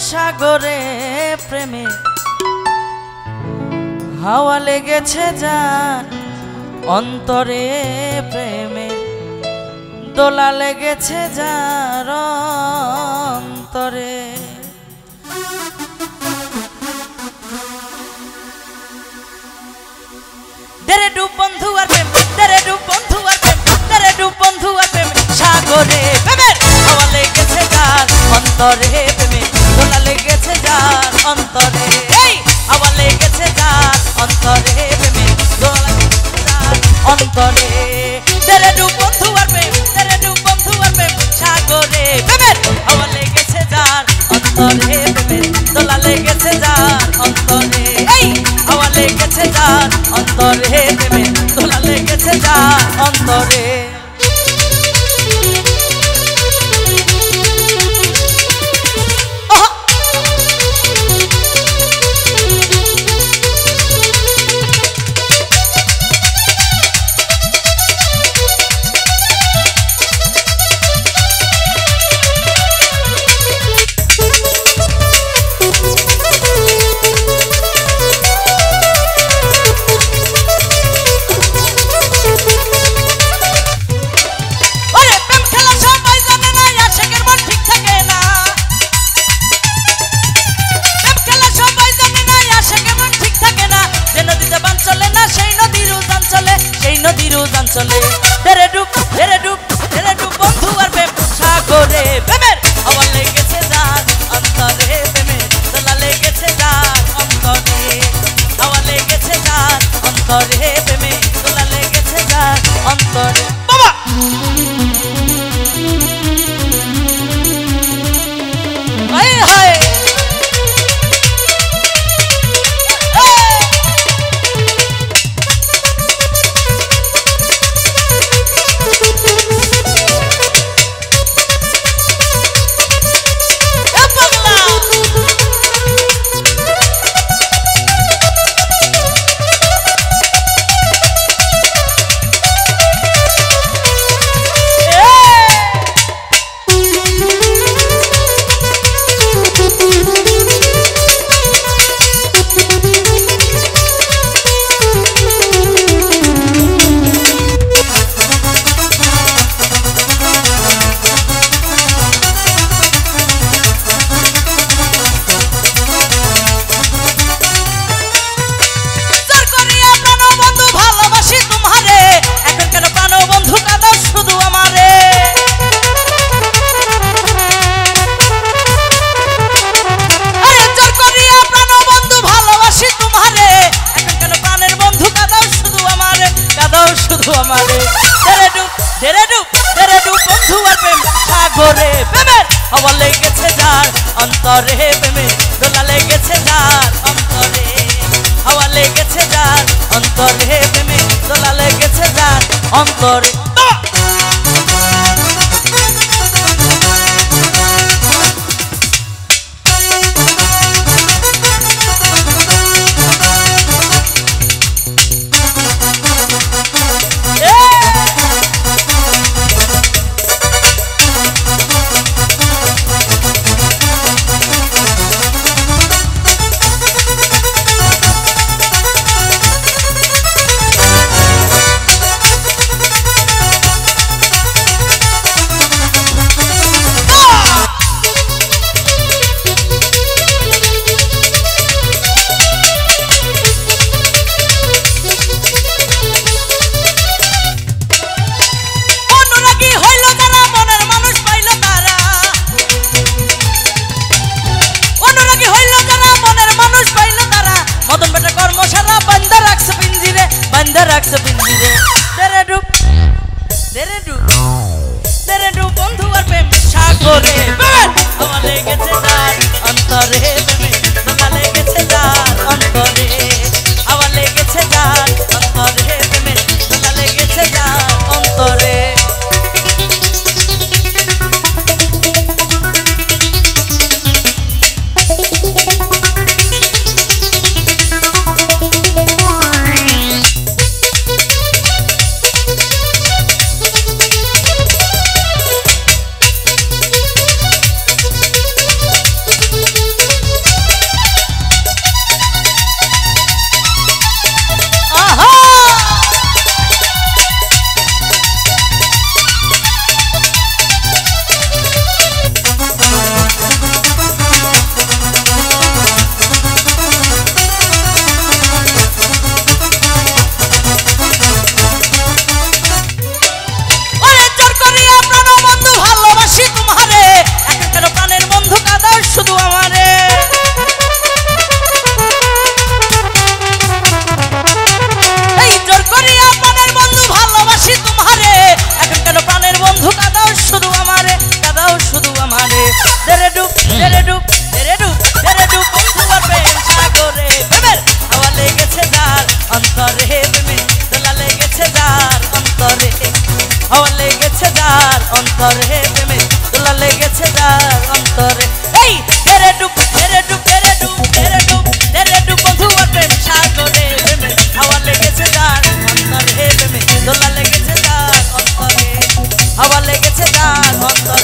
সাগরে প্রেমে হাওয়া লেগেছে যার অন্তরে প্রেমে দোলা লেগেছে যার অন্তরে তেরে ডুব বন্ধু আর প্রেম তেরে ডুব বন্ধু আর প্রেম তেরে ডুব বন্ধু আর প্রেম সাগরে প্রেমের হাওয়া লেগেছে যার অন্তরে প্রেমে দোলা লেগেছে যার অন্তরে এই হাওয়া লেগেছে যার অন্তরে প্রেমে দোলা লেগেছে যার অন্তরে তেরে ডুব বন্ধু আর প্রেম তেরে ডুব বন্ধু আর প্রেম সাগরে প্রেমের হাওয়া লেগেছে যার অন্তরে প্রেমে দোলা লেগেছে যার অন্তরে এই হাওয়া লেগেছে যার অন্তরে প্রেমে দোলা লেগেছে যার অন্তরে চলে তেরে ডুব বন্ধু আর প্রেম সাগরে প্রেমের হাওয়া লেগেছে যার অন্তরে প্রেমে দোলা লেগেছে যার অন্তরে হাওয়া লেগেছে যার অন্তরে প্রেমে দোলা লেগেছে যার অন্তরে বাবা হায় হায় হাওয়া লেগেছে যার অন্তরে প্রেমে দোলা লেগেছে যার অন্তরে হাওয়া লেগেছে যার অন্তরে প্রেমে দোলা লেগেছে যার অন্তরে तेरे डूब बंधु और प्रेम सागरे हावा लेगेছে যার অন্তরে প্রেমে দোলা লেগেছে যার অন্তরে হাওয়া লেগেছে যার অন্তরে প্রেমে দোলা লেগেছে যার অন্তরে ডুব তেরে ডুব তেরে ডুব তেরে ডুব বন্ধু আর প্রেম সাগরে প্রেমের হাওয়া লেগেছে যার অন্তরে প্রেমে দোলা লেগেছে যার অন্তরে হাওয়া লেগেছে যার অন্তরে প্রেমে দোলা লেগেছে যার অন্তরে এই তেরে ডুব তেরে ডুব তেরে ডুব তেরে ডুব তেরে ডুব বন্ধু আর প্রেম সাগরে প্রেমে হাওয়া লেগেছে যার অন্তরে প্রেমে দোলা লেগেছে যার অন্তরে হাওয়া লেগেছে যার অন্তরে